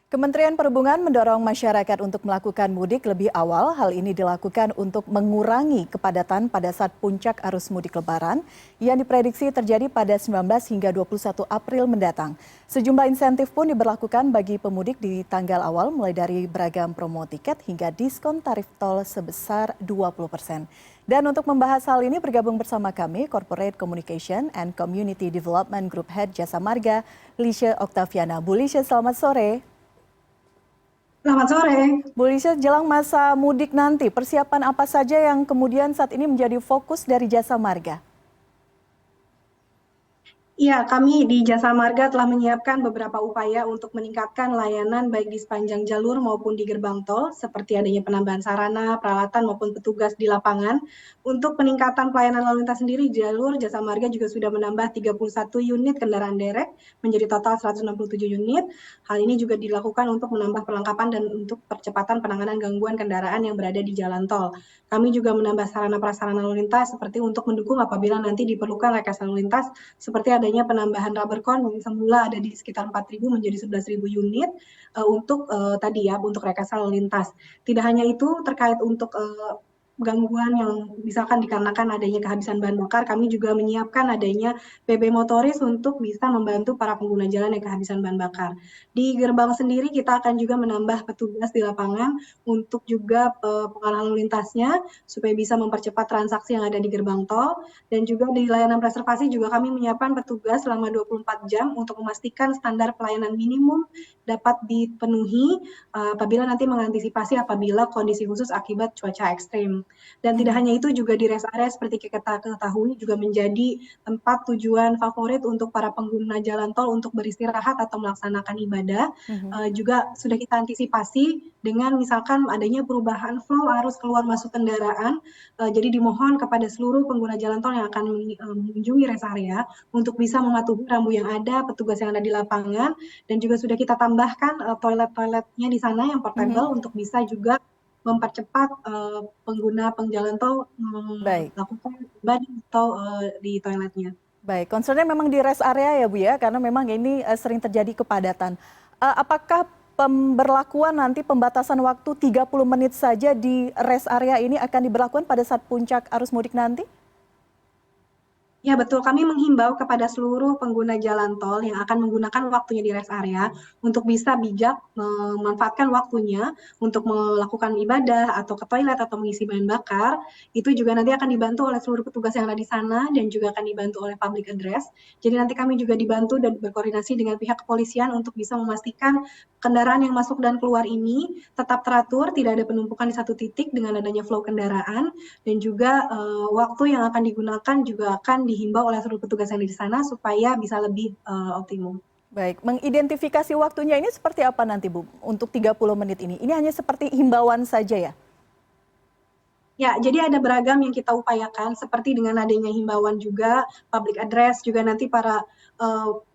Kementerian Perhubungan mendorong masyarakat untuk melakukan mudik lebih awal. Hal ini dilakukan untuk mengurangi kepadatan pada saat puncak arus mudik Lebaran yang diprediksi terjadi pada 19 hingga 21 April mendatang. Sejumlah insentif pun diberlakukan bagi pemudik di tanggal awal mulai dari beragam promo tiket hingga diskon tarif tol sebesar 20%. Dan untuk membahas hal ini bergabung bersama kami Corporate Communication and Community Development Group Head Jasa Marga, Lisha Oktaviana. Bu Lisha, selamat sore. Selamat sore. Bu Lisha, jelang masa mudik nanti, persiapan apa saja yang kemudian saat ini menjadi fokus dari Jasa Marga? Iya, kami di Jasa Marga telah menyiapkan beberapa upaya untuk meningkatkan layanan baik di sepanjang jalur maupun di gerbang tol, seperti adanya penambahan sarana, peralatan maupun petugas di lapangan. Untuk peningkatan pelayanan lalu lintas sendiri, jalur Jasa Marga juga sudah menambah 31 unit kendaraan derek menjadi total 167 unit. Hal ini juga dilakukan untuk menambah perlengkapan dan untuk percepatan penanganan gangguan kendaraan yang berada di jalan tol. Kami juga menambah sarana prasarana lalu lintas seperti untuk mendukung apabila nanti diperlukan rekayasa lalu lintas seperti adanya penambahan rubber cone yang semula ada di sekitar 4.000 menjadi 11.000 unit untuk tadi ya untuk rekayasa lalu lintas. Tidak hanya itu terkait untuk gangguan yang misalkan dikarenakan adanya kehabisan bahan bakar, kami juga menyiapkan adanya PB motoris untuk bisa membantu para pengguna jalan yang kehabisan bahan bakar. Di gerbang sendiri kita akan juga menambah petugas di lapangan untuk juga pengarahan lalu lintasnya supaya bisa mempercepat transaksi yang ada di gerbang tol. Dan juga di layanan reservasi juga kami menyiapkan petugas selama 24 jam untuk memastikan standar pelayanan minimum dapat dipenuhi apabila nanti mengantisipasi apabila kondisi khusus akibat cuaca ekstrim. Dan tidak hanya itu juga di rest area seperti kita ketahui juga menjadi tempat tujuan favorit untuk para pengguna jalan tol untuk beristirahat atau melaksanakan ibadah. Juga sudah kita antisipasi dengan misalkan adanya perubahan flow arus keluar masuk kendaraan. Jadi dimohon kepada seluruh pengguna jalan tol yang akan mengunjungi rest area untuk bisa mematuhi rambu yang ada, petugas yang ada di lapangan, dan juga sudah kita tambahkan toilet-toiletnya di sana yang portable untuk bisa juga mempercepat pengguna penjalan tol Baik, melakukan ibadah atau di toiletnya. baik. Concernnya memang di rest area ya Bu ya, karena memang ini sering terjadi kepadatan. Apakah pemberlakuan nanti pembatasan waktu 30 menit saja di rest area ini akan diberlakukan pada saat puncak arus mudik nanti? Ya betul, kami menghimbau kepada seluruh pengguna jalan tol yang akan menggunakan waktunya di rest area untuk bisa bijak memanfaatkan waktunya untuk melakukan ibadah atau ke toilet atau mengisi bahan bakar. Itu juga nanti akan dibantu oleh seluruh petugas yang ada di sana dan juga akan dibantu oleh public address. Jadi nanti kami juga dibantu dan berkoordinasi dengan pihak kepolisian untuk bisa memastikan kendaraan yang masuk dan keluar ini tetap teratur, tidak ada penumpukan di satu titik dengan adanya flow kendaraan, dan juga waktu yang akan digunakan juga akan dihimbau oleh seluruh petugas yang ada di sana supaya bisa lebih optimum. Baik, mengidentifikasi waktunya ini seperti apa nanti Bu untuk 30 menit ini? Ini hanya seperti himbauan saja ya? Ya, jadi ada beragam yang kita upayakan seperti dengan adanya himbauan juga, public address juga nanti para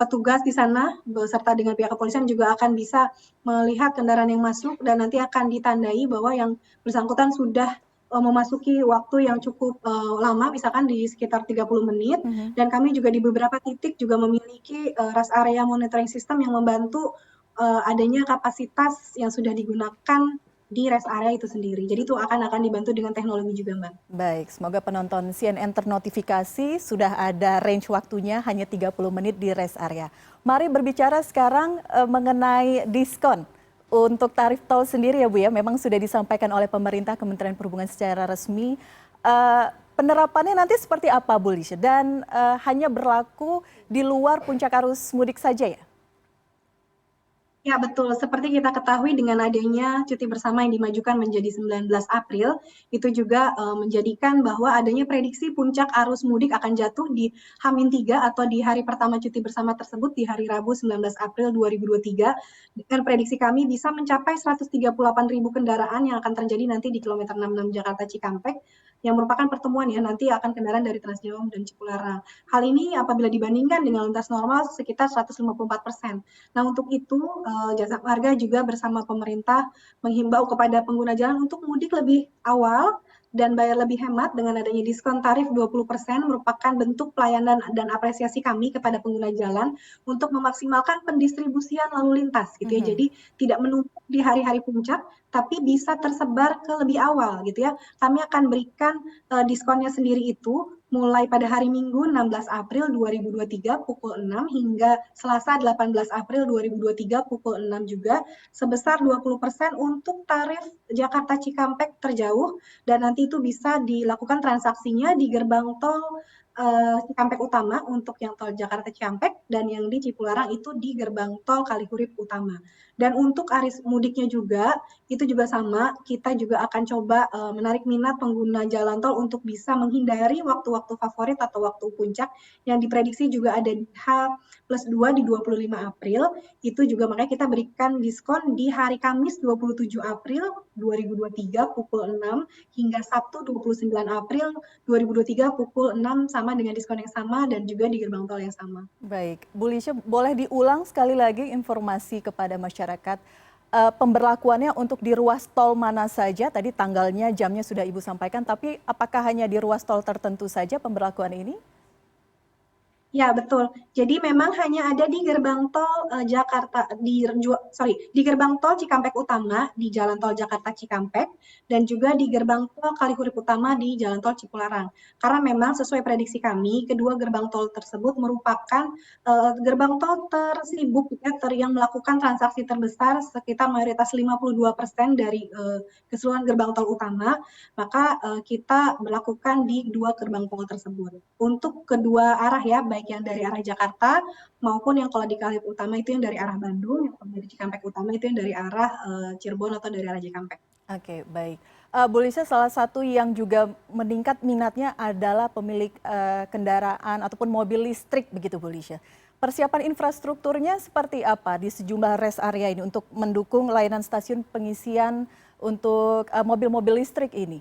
petugas di sana beserta dengan pihak kepolisian juga akan bisa melihat kendaraan yang masuk dan nanti akan ditandai bahwa yang bersangkutan sudah memasuki waktu yang cukup lama, misalkan di sekitar 30 menit. Dan kami juga di beberapa titik juga memiliki rest area monitoring system yang membantu adanya kapasitas yang sudah digunakan di rest area itu sendiri. Jadi itu akan dibantu dengan teknologi juga, Mbak. Baik, semoga penonton CNN ternotifikasi sudah ada range waktunya hanya 30 menit di rest area. Mari berbicara sekarang mengenai diskon untuk tarif tol sendiri ya Bu ya. Memang sudah disampaikan oleh pemerintah Kementerian Perhubungan secara resmi. Penerapannya nanti seperti apa Bu Lisha? Dan hanya berlaku di luar puncak arus mudik saja ya? Ya, betul. Seperti kita ketahui dengan adanya cuti bersama yang dimajukan menjadi 19 April, itu juga menjadikan bahwa adanya prediksi puncak arus mudik akan jatuh di H-3 atau di hari pertama cuti bersama tersebut di hari Rabu 19 April 2023. Dengan prediksi kami bisa mencapai 138.000 kendaraan yang akan terjadi nanti di kilometer 66 Jakarta Cikampek, yang merupakan pertemuan ya nanti akan kendaraan dari Transjawa dan Cipularang. Hal ini apabila dibandingkan dengan lintas normal sekitar 154%. Nah, untuk itu Jasa Marga juga bersama pemerintah menghimbau kepada pengguna jalan untuk mudik lebih awal dan bayar lebih hemat dengan adanya diskon tarif 20% merupakan bentuk pelayanan dan apresiasi kami kepada pengguna jalan untuk memaksimalkan pendistribusian lalu lintas gitu ya. Jadi tidak menumpuk di hari-hari puncak, tapi bisa tersebar ke lebih awal gitu ya. Kami akan berikan diskonnya sendiri itu mulai pada hari Minggu 16 April 2023 pukul 6 hingga Selasa 18 April 2023 pukul 6 juga sebesar 20% untuk tarif Jakarta Cikampek terjauh, dan nanti itu bisa dilakukan transaksinya di gerbang tol Cikampek Utama untuk yang tol Jakarta Cikampek, dan yang di Cipularang itu di gerbang tol Kalihurip Utama. Dan untuk arus mudiknya juga itu juga sama, kita juga akan coba menarik minat pengguna jalan tol untuk bisa menghindari waktu-waktu favorit atau waktu puncak yang diprediksi juga ada di H+2 di 25 April. Itu juga makanya kita berikan diskon di hari Kamis 27 April 2023 pukul 6 hingga Sabtu 29 April 2023 pukul 6 sama dengan diskon yang sama dan juga di gerbang tol yang sama. Baik, Bu Lisha, boleh diulang sekali lagi informasi kepada masyarakat pemberlakuannya untuk di ruas tol mana saja? Tadi tanggalnya, jamnya sudah Ibu sampaikan, tapi apakah hanya di ruas tol tertentu saja pemberlakuan ini? Ya, betul. Jadi memang hanya ada di gerbang tol Jakarta di gerbang tol Cikampek Utama di Jalan Tol Jakarta Cikampek dan juga di gerbang tol Kalihurip Utama di Jalan Tol Cipularang. Karena memang sesuai prediksi kami, kedua gerbang tol tersebut merupakan gerbang tol tersibuk ya, yang melakukan transaksi terbesar sekitar mayoritas 52% dari keseluruhan gerbang tol utama, maka kita melakukan di dua gerbang tol tersebut. Untuk kedua arah ya, baik yang dari arah Jakarta maupun yang kalau di Kalihurip Utama itu yang dari arah Bandung, yang dari Cikampek Utama itu yang dari arah Cirebon atau dari arah Cikampek. Oke, baik. Bu Lisha, salah satu yang juga meningkat minatnya adalah pemilik kendaraan ataupun mobil listrik begitu, Bu Lisha. Persiapan infrastrukturnya seperti apa di sejumlah rest area ini untuk mendukung layanan stasiun pengisian untuk mobil-mobil listrik ini?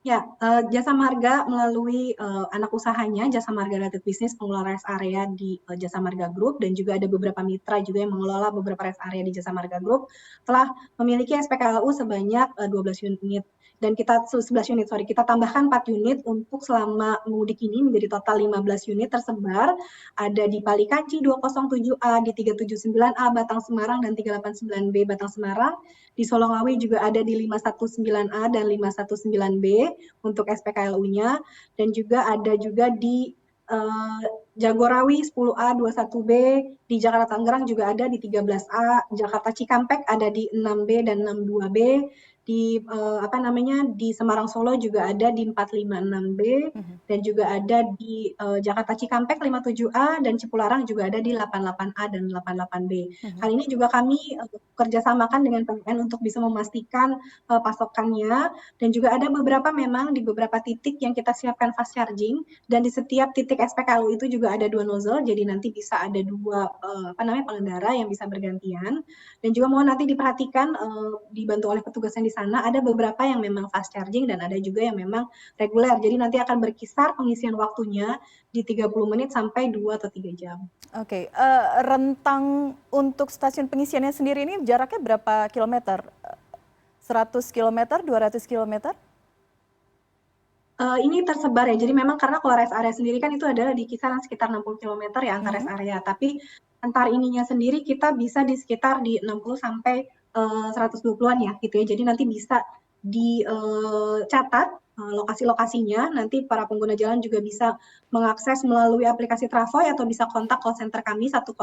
Ya, Jasa Marga melalui anak usahanya, Jasa Marga United Business pengelola rest area di Jasa Marga Group, dan juga ada beberapa mitra juga yang mengelola beberapa rest area di Jasa Marga Group, telah memiliki SPKLU sebanyak 12 unit. Dan kita 11 unit, sorry, kita tambahkan 4 unit untuk selama mudik ini menjadi total 15 unit tersebar. Ada di Palikanci 207A, di 379A Batang Semarang, dan 389B Batang Semarang. Di Solongawi juga ada di 519A dan 519B untuk SPKLU-nya, dan juga ada juga di Jagorawi 10A 21B, di Jakarta Tangerang juga ada di 13A, Jakarta Cikampek ada di 6B dan 62B, di di Semarang Solo juga ada di 456B, dan juga ada di Jakarta Cikampek 57A, dan Cipularang juga ada di 88A dan 88B. Hal ini juga kami kerjasamakan dengan PLN untuk bisa memastikan pasokannya, dan juga ada beberapa memang di beberapa titik yang kita siapkan fast charging, dan di setiap titik SPKLU itu juga ada 2 nozzle, jadi nanti bisa ada 2 pengendara yang bisa bergantian. Dan juga mohon nanti diperhatikan dibantu oleh petugas yang di sana, ada beberapa yang memang fast charging dan ada juga yang memang reguler. Jadi nanti akan berkisar pengisian waktunya di 30 menit sampai 2 atau 3 jam. Oke, rentang untuk stasiun pengisiannya sendiri ini jaraknya berapa kilometer? 100 kilometer, 200 kilometer? Ini tersebar ya, jadi memang karena kalau rest area sendiri kan itu adalah di kisaran sekitar 60 km ya antar rest area, tapi antar ininya sendiri kita bisa di sekitar di 60 sampai 120-an ya gitu ya. Jadi nanti bisa dicatat lokasi-lokasinya, nanti para pengguna jalan juga bisa mengakses melalui aplikasi Travoy atau bisa kontak call center kami 140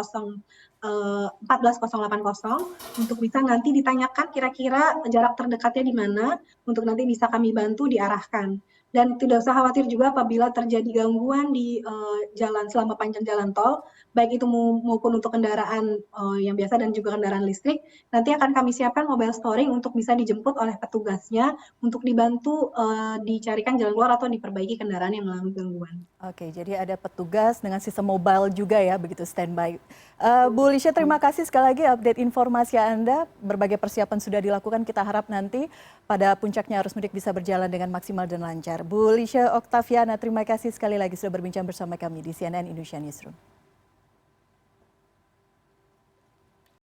untuk bisa nanti ditanyakan kira-kira jarak terdekatnya di mana, untuk nanti bisa kami bantu diarahkan. Dan tidak usah khawatir juga apabila terjadi gangguan di jalan selama panjang jalan tol, baik itu maupun untuk kendaraan yang biasa dan juga kendaraan listrik, nanti akan kami siapkan mobile storing untuk bisa dijemput oleh petugasnya untuk dibantu dicarikan jalan keluar atau diperbaiki kendaraan yang mengalami gangguan. Oke, jadi ada petugas dengan sistem mobile juga ya, begitu standby. Bu Lisha, terima kasih sekali lagi update informasi Anda. Berbagai persiapan sudah dilakukan, kita harap nanti pada puncaknya arus mudik bisa berjalan dengan maksimal dan lancar. Bu Lisha Oktaviana, terima kasih sekali lagi sudah berbincang bersama kami di CNN Indonesia Newsroom.